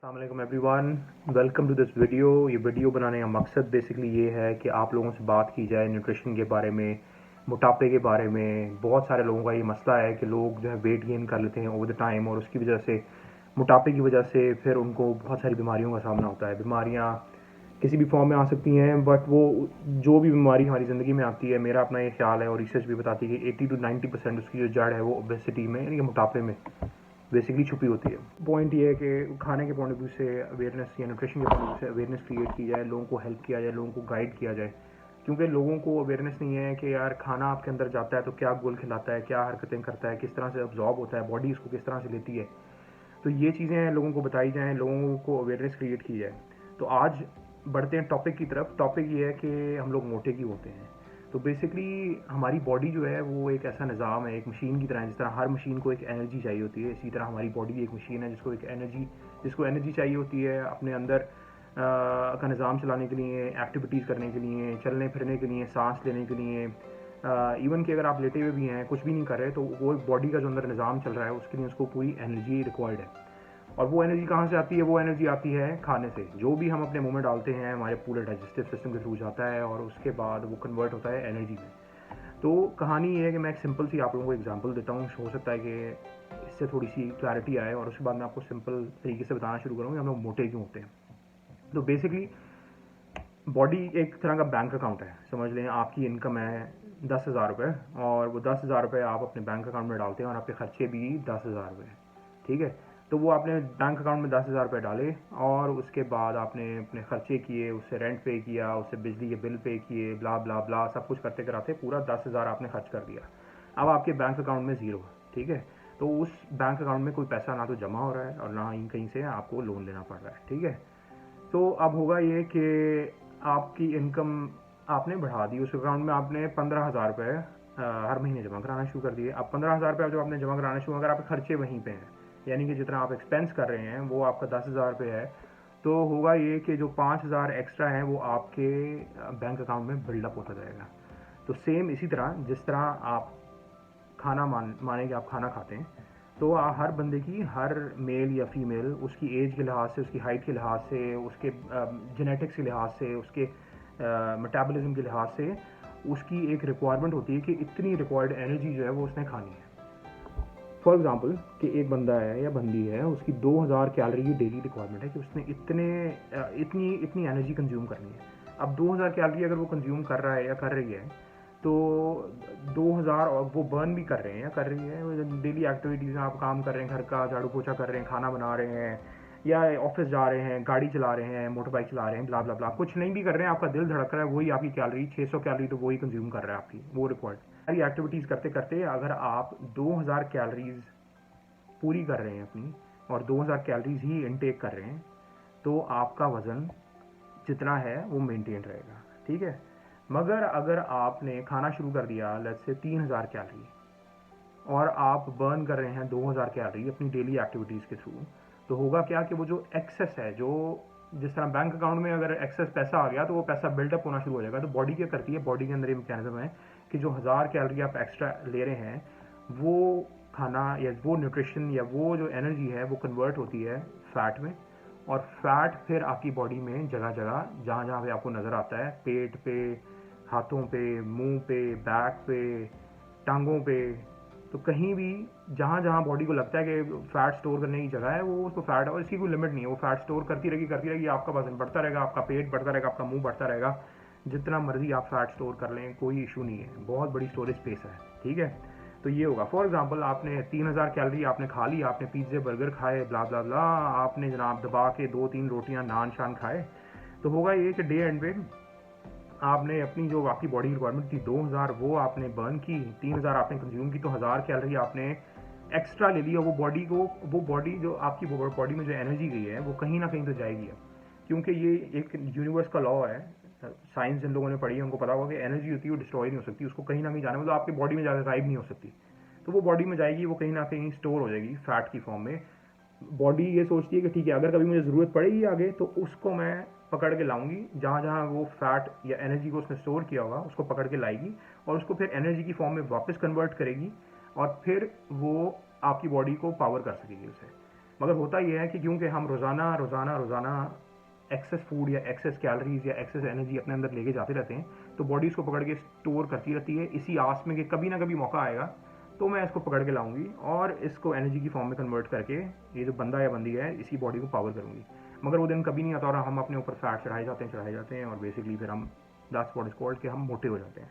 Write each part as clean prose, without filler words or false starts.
अस्सलाम everyone, welcome to this video. ये video बनाने का मकसद बेसिकली ये है कि आप लोगों से बात की जाए न्यूट्रिशन के बारे में, मोटापे के बारे में। बहुत सारे लोगों का ये मसला है कि लोग जो है वेट गेन कर लेते हैं ओवर द टाइम, और उसकी वजह से, मोटापे की वजह से फिर उनको बहुत सारी बीमारियों का सामना होता है। बीमारियाँ किसी भी फॉर्म में आ सकती हैं, बट वो जो भी बीमारी हमारी ज़िंदगी में आती है, मेरा अपना ये ख्याल है और रिसर्च भी बताती है कि 80 to 90% उसकी जो जड़ है वो ओबेसिटी में, यानी कि मोटापे में बेसिकली छुपी होती है। पॉइंट ये है कि खाने के पॉइंट ऑफ व्यू से अवेयरनेस या न्यूट्रिशन के पॉइंट ऑफ व्यू से अवेयरनेस क्रिएट की जाए, लोगों को हेल्प किया जाए, लोगों को गाइड किया जाए। क्योंकि लोगों को अवेयरनेस नहीं है कि यार खाना आपके अंदर जाता है तो क्या गोल खिलाता है, क्या हरकतें करता है, किस तरह से अब्जॉर्ब होता है, बॉडी इसको किस तरह से लेती है। तो ये चीज़ें लोगों को बताई जाएँ, लोगों को अवेयरनेस क्रिएट की जाए। तो आज बढ़ते हैं टॉपिक की तरफ। टॉपिक ये है कि हम लोग मोटे क्यों होते हैं। तो बेसिकली हमारी बॉडी जो है वो एक ऐसा निज़ाम है, एक मशीन की तरह है। जिस तरह हर मशीन को एक एनर्जी चाहिए होती है, इसी तरह हमारी बॉडी एक मशीन है जिसको एनर्जी चाहिए होती है अपने अंदर का निज़ाम चलाने के लिए, एक्टिविटीज़ करने के लिए, चलने फिरने के लिए, सांस लेने के लिए। इवन कि अगर आप लेटे हुए भी हैं, कुछ भी नहीं कर रहे, तो वो बॉडी का जो अंदर निज़ाम चल रहा है उसके लिए उसको पूरी एनर्जी रिक्वायर्ड है। और वो एनर्जी कहाँ से आती है? वो एनर्जी आती है खाने से। जो भी हम अपने मुंह में डालते हैं हमारे पूरे डाइजेस्टिव सिस्टम के थ्रू जाता है और उसके बाद वो कन्वर्ट होता है एनर्जी में। तो कहानी ये है कि मैं एक सिंपल सी आप लोगों को एग्जांपल देता हूँ। हो सकता है कि इससे थोड़ी सी क्लैरिटी आए, और उसके बाद मैं आपको सिंपल तरीके से बताना शुरू करूँगा हम लोग मोटे क्यों होते हैं। तो बेसिकली बॉडी एक तरह का बैंक अकाउंट है। समझ लें आपकी इनकम है 10,000 रुपये, और वो 10,000 रुपये आप अपने बैंक अकाउंट में डालते हैं, और आपके खर्चे भी 10,000 रुपये। ठीक है, तो वो आपने बैंक अकाउंट में 10,000 रुपये डाले, और उसके बाद आपने अपने खर्चे किए, उससे रेंट पे किया, उससे बिजली के बिल पे किए, ब्ला ब्ला ब्ला, सब कुछ करते कराते पूरा 10,000 आपने खर्च कर दिया। अब आपके बैंक अकाउंट में ज़ीरो। ठीक है, तो उस बैंक अकाउंट में कोई पैसा ना तो जमा हो रहा है और ना ही कहीं से आपको लोन लेना पड़ रहा है। ठीक है, तो अब होगा ये कि आपकी इनकम आपने बढ़ा दी, उस अकाउंट में आपने 15,000 रुपये हर महीने जमा कराना शुरू कर दिए। अब 15,000 रुपये जो आपने जमा कराना शुरू, अगर आपके खर्चे वहीं पे हैं, यानी कि जितना आप एक्सपेंस कर रहे हैं वो आपका 10,000 रुपये है, तो होगा ये कि जो 5,000 एक्स्ट्रा हैं वो आपके बैंक अकाउंट में बिल्डअप होता जाएगा। तो सेम इसी तरह जिस तरह आप खाना माने कि आप खाना खाते हैं, तो हर बंदे की, हर मेल या फीमेल, उसकी एज के लिहाज से, उसकी हाइट के लिहाज से, उसके जेनेटिक्स के लिहाज से, उसके मेटाबॉलिज्म के लिहाज से उसकी एक रिक्वायरमेंट होती है कि इतनी रिक्वायर्ड एनर्जी जो है वो उसने खानी है। फॉर एग्जांपल कि एक बंदा है या बंदी है, उसकी 2000 कैलोरी की डेली रिक्वायरमेंट है कि उसने इतनी इतनी एनर्जी कंज्यूम करनी है। अब 2000 कैलोरी अगर वो कंज्यूम कर रहा है या कर रही है, तो 2000 और वो बर्न भी कर रहे हैं या कर रही है डेली एक्टिविटीज़ में। आप काम कर रहे हैं, घर का झाड़ू पोछा कर रहे हैं, खाना बना रहे हैं, या ऑफिस जा रहे हैं, गाड़ी चला रहे हैं, मोटर बाइक चला रहे हैं, ब्ला ब्ला ब्ला, कुछ नहीं भी कर रहे हैं, आपका दिल धड़क रहा है, वही आपकी कैलोरी 600 कैलोरी तो वही कंज्यूम कर रहा है आपकी, वो रिक्वायर्ड। सारी एक्टिविटीज़ करते करते अगर आप 2000 कैलोरीज पूरी कर रहे हैं अपनी, और 2000 कैलोरीज ही इनटेक कर रहे हैं, तो आपका वज़न जितना है वो मेंटेन रहेगा। ठीक है, मगर अगर आपने खाना शुरू कर दिया लेट्स से 3000 कैलोरी, और आप बर्न कर रहे हैं 2000 कैलोरी अपनी डेली एक्टिविटीज़ के थ्रू, तो होगा क्या कि वो जो एक्सेस है, जो जिस तरह बैंक अकाउंट में अगर एक्सेस पैसा आ गया तो वो पैसा बिल्डअप होना शुरू हो जाएगा। तो बॉडी क्या करती है, बॉडी के अंदर ये मैकेनिज्म है कि जो 1000 कैलोरी आप एक्स्ट्रा ले रहे हैं, वो खाना या वो न्यूट्रिशन या वो जो एनर्जी है वो कन्वर्ट होती है फैट में। और फैट फिर आपकी बॉडी में जगह जगह, जहाँ जहाँ पे आपको नज़र आता है, पेट पे, हाथों पे, मुंह पे, बैक पे, टांगों पे, तो कहीं भी जहाँ जहाँ बॉडी को लगता है कि फैट स्टोर करने की जगह है, वो उसको फैट, और इसकी कोई लिमिट नहीं है, वो फैट स्टोर करती रहेगी। आपका वजन बढ़ता रहेगा, आपका पेट बढ़ता रहेगा, आपका मुंह बढ़ता रहेगा, जितना मर्जी आप फैट स्टोर कर लें, कोई इशू नहीं है, बहुत बड़ी स्टोरेज स्पेस है। ठीक है, तो ये होगा। फॉर एग्जांपल आपने 3000 कैलोरी आपने खा ली, आपने पिज्जे बर्गर खाए, ब्ला ब्ला ब्ला, आपने जनाब दबा के 2-3 रोटियां नान शान खाए, तो होगा ये कि डे एंड पे आपने अपनी जो आपकी बॉडी रिक्वायरमेंट थी 2000, वो आपने बर्न की, 3000 आपने कंज्यूम की, तो 1000 कैलोरी आपने एक्स्ट्रा ले ली, और वो बॉडी जो आपकी बॉडी में जो एनर्जी गई है वो कहीं ना कहीं तो जाएगी अब, क्योंकि ये एक यूनिवर्स का लॉ है। साइंस जिन लोगों ने पढ़ी है उनको पता होगा कि एनर्जी होती है वो डिस्ट्रॉय नहीं हो सकती, उसको कहीं ना कहीं जाना, मतलब आपकी बॉडी में ज़्यादा गायब नहीं हो सकती, तो वो बॉडी में जाएगी, वो कहीं ना कहीं स्टोर हो जाएगी फैट की फॉर्म में। बॉडी ये सोचती है कि ठीक है, अगर कभी मुझे ज़रूरत पड़ेगी आगे तो उसको मैं पकड़ के लाऊंगी, जहाँ जहाँ वो फैट या एनर्जी को उसने स्टोर किया होगा उसको पकड़ के लाएगी, और उसको फिर एनर्जी की फॉर्म में वापस कन्वर्ट करेगी, और फिर वो आपकी बॉडी को पावर कर सकेगी उसे। मगर होता यह है कि क्योंकि हम रोज़ाना रोज़ाना रोज़ाना एक्सेस फूड या एक्सेस कैलोरीज या एक्सेस एनर्जी अपने अंदर लेके जाते रहते हैं, तो बॉडी इसको पकड़ के स्टोर करती रहती है इसी आस में कि कभी ना कभी मौका आएगा तो मैं इसको पकड़ के लाऊंगी और इसको एनर्जी की फॉर्म में कन्वर्ट करके ये जो बंदा या बंदी है इसी बॉडी को पावर करूंगी। मगर वो दिन कभी नहीं आता और हम अपने ऊपर फैट चढ़ाए जाते हैं और बेसिकली फिर हम दैट्स व्हाट इज कॉल्ड कि हम मोटे हो जाते हैं।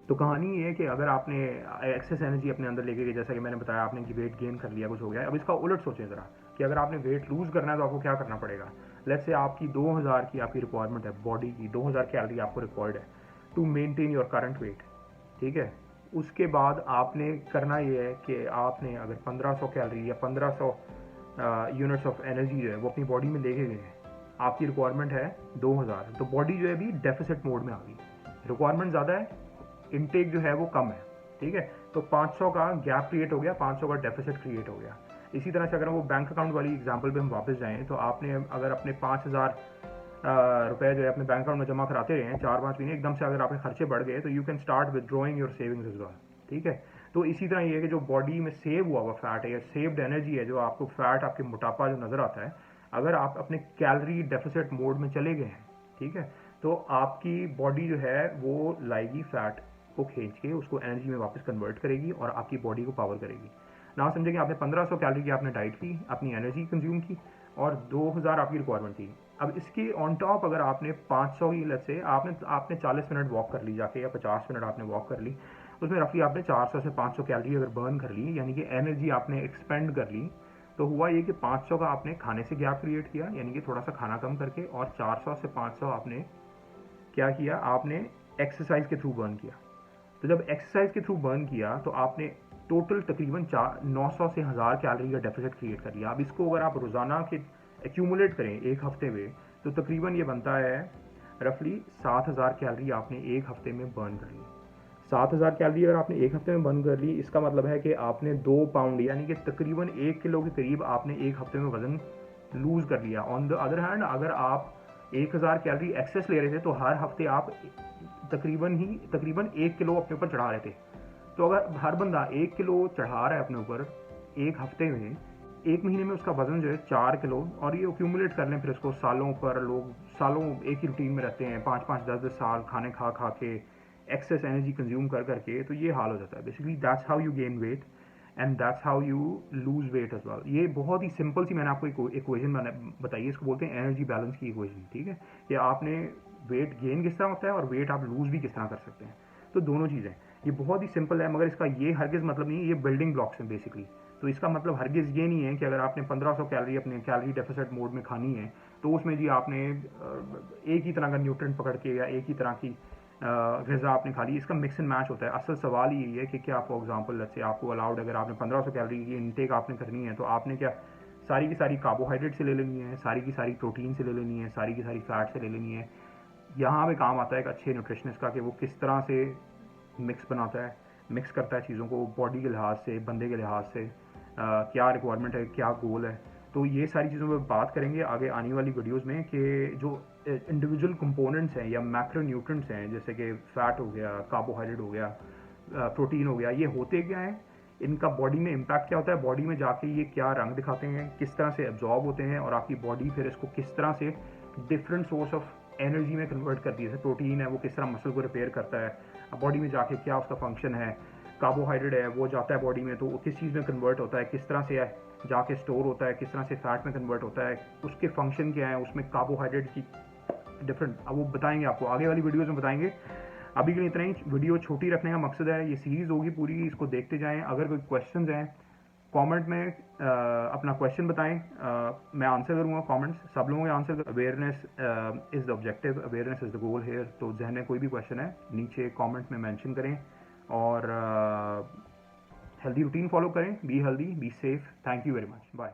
तो कहानी ये है कि अगर आपने एक्सेस एनर्जी अपने अंदर लेके गए, जैसा कि मैंने बताया आपने कि वेट गेन कर लिया, कुछ हो गया, अब इसका उलट सोचें ज़रा कि अगर आपने वेट लूज़ करना है तो आपको क्या करना पड़ेगा। लेट्स से आपकी 2000 की आपकी रिक्वायरमेंट है, बॉडी की 2000 कैलोरी आपको रिक्वायर्ड है to maintain your current weight, ठीक है। उसके बाद आपने करना ये है कि आपने अगर 1500 कैलोरी या 1500 यूनिट्स ऑफ एनर्जी जो है वो अपनी बॉडी में लेके गए हैं, आपकी रिक्वायरमेंट है 2000, तो बॉडी जो है अभी डेफिसिट मोड में आ गई, रिक्वायरमेंट ज़्यादा है, इनटेक जो है वो कम है, ठीक है। तो 500 का गैप क्रिएट हो गया, 500 का डेफिसिट क्रिएट हो गया। इसी तरह से अगर वो बैंक अकाउंट वाली एग्जांपल पे हम वापस जाएं तो आपने अगर अपने 5000 रुपए जो है अपने बैंक अकाउंट में जमा कराते रहे हैं 4-5 महीने, एकदम से अगर आपके खर्चे बढ़ गए तो you can start withdrawing your savings as well, ठीक है। तो इसी तरह ये है कि जो बॉडी में सेव हुआ हुआ फैट है या सेव्ड एनर्जी है, जो आपको फैट आपके मोटापा जो नजर आता है, अगर आप अपने कैलोरी डेफिसिट मोड में चले गए हैं, ठीक है, तो आपकी बॉडी जो है वो लाएगी फैट को खींच के उसको एनर्जी में वापस कन्वर्ट करेगी और आपकी बॉडी को पावर करेगी। ना समझे कि आपने 1500 कैलोरी की आपने डाइट की, अपनी एनर्जी कंज्यूम की और 2000 आपकी रिक्वायरमेंट थी। अब इसके ऑन टॉप अगर आपने 500 की लेट्स से आपने 40 मिनट वॉक कर ली जाके या 50 मिनट आपने वॉक कर ली, उसमें रफली आपने 400 से 500 कैलोरी अगर बर्न कर ली, यानी कि एनर्जी आपने एक्सपेंड कर ली, तो हुआ ये कि 500 का आपने खाने से गैप क्रिएट किया, यानी कि थोड़ा सा खाना कम करके, और 400 से 500 आपने क्या किया, आपने एक्सरसाइज के थ्रू बर्न किया। तो जब एक्सरसाइज के थ्रू बर्न किया तो आपने टोटल तकरीबन 900 से 1000 कैलोरी का डेफिसिट क्रिएट कर लिया। अब इसको अगर आप रोजाना के एक्यूमुलेट करें एक हफ्ते में तो तकरीबन ये बनता है रफली 7000 कैलोरी आपने एक हफ्ते में बर्न कर ली। 7000 कैलोरी अगर आपने एक हफ्ते में बर्न कर ली, इसका मतलब है कि आपने 2 पाउंड यानी कि तकरीबन 1 किलो के करीब आपने एक हफ्ते में वजन लूज कर लिया। ऑन द अदर हैंड अगर आप 1000 कैलोरी एक्सेस ले रहे थे तो हर हफ्ते आप तकरीबन 1 किलो अपने ऊपर चढ़ा रहे थे। तो अगर हर बंदा 1 किलो चढ़ा रहा है अपने ऊपर एक हफ्ते में, एक महीने में उसका वजन जो है 4 किलो, और ये एक्यूमुलेट कर लें फिर इसको सालों पर, लोग सालों एक ही रूटीन में रहते हैं, 5-5 10-10 साल खाने खा खा के एक्सेस एनर्जी कंज्यूम कर करके, तो ये हाल हो जाता है। Basically that's how you gain weight and that's how you lose weight as well. ये बहुत ही सिंपल सी मैंने आपको इक्वेशन बताई है, इसको बोलते हैं एनर्जी बैलेंस की इक्वेशन, ठीक है। कि आपने वेट गेन किस तरह होता है और वेट आप लूज भी किस तरह कर सकते हैं, तो दोनों चीज़ें, ये बहुत ही सिंपल है। मगर इसका ये हरगिज़ मतलब नहीं है, ये बिल्डिंग ब्लॉक्स हैं बेसिकली। तो इसका मतलब हरगिज़ ये नहीं है कि अगर आपने 1500 कैलोरी अपने कैलोरी डेफिसिट मोड में खानी है तो उसमें जी आपने एक ही तरह का न्यूट्रिएंट पकड़ के या एक ही तरह की ग़िज़ा आपने खा ली। इसका मिक्स एंड मैच होता है। असल सवाल यही है कि क्या फॉर एग्जांपल लेट्स से आपको अलाउड, अगर आपने 1500 कैलोरी की इनटेक आपने करनी है तो आपने क्या सारी की सारी कार्बोहाइड्रेट से ले लेनी है, सारी की सारी प्रोटीन से ले लेनी है, सारी की सारी फैट से ले लेनी है। यहाँ पे काम आता है एक अच्छे न्यूट्रिशनिस्ट का कि वो किस तरह से मिक्स बनाता है, मिक्स करता है चीज़ों को बॉडी के लिहाज से, बंदे के लिहाज से, क्या रिक्वायरमेंट है, क्या गोल है। तो ये सारी चीज़ों पर बात करेंगे आगे आने वाली वीडियोस में कि जो इंडिविजुअल कंपोनेंट्स हैं या मैक्रो न्यूट्रिएंट्स हैं, जैसे कि फैट हो गया, कार्बोहाइड्रेट हो गया, प्रोटीन हो गया, ये होते क्या हैं, इनका बॉडी में इम्पैक्ट क्या होता है, बॉडी में जाके ये क्या रंग दिखाते हैं, किस तरह से एब्जॉर्ब होते हैं, और आपकी बॉडी फिर इसको किस तरह से डिफरेंट सोर्स ऑफ एनर्जी में कन्वर्ट करती है। जैसे प्रोटीन है वो किस तरह मसल को रिपेयर करता है, बॉडी में जाके क्या उसका फंक्शन है, कार्बोहाइड्रेट है वो जाता है बॉडी में तो वो किस चीज़ में कन्वर्ट होता है, किस तरह से जाके स्टोर होता है, किस तरह से फैट में कन्वर्ट होता है, उसके फंक्शन क्या है, उसमें कार्बोहाइड्रेट की डिफरेंट, अब वो बताएंगे आपको आगे वाली वीडियोज़ में बताएंगे। अभी के लिए इतना ही, वीडियो छोटी रखने का मकसद है, ये सीरीज़ होगी पूरी, इसको देखते जाएँ। अगर कोई क्वेश्चन हैं कमेंट में अपना क्वेश्चन बताएं, मैं आंसर करूंगा कमेंट्स, सब लोगों के answer. Awareness is the objective, awareness is the goal here. तो जहन में कोई भी क्वेश्चन है नीचे कमेंट में मेंशन करें, और हेल्दी रूटीन फॉलो करें, be healthy, be safe. Thank you very much, bye.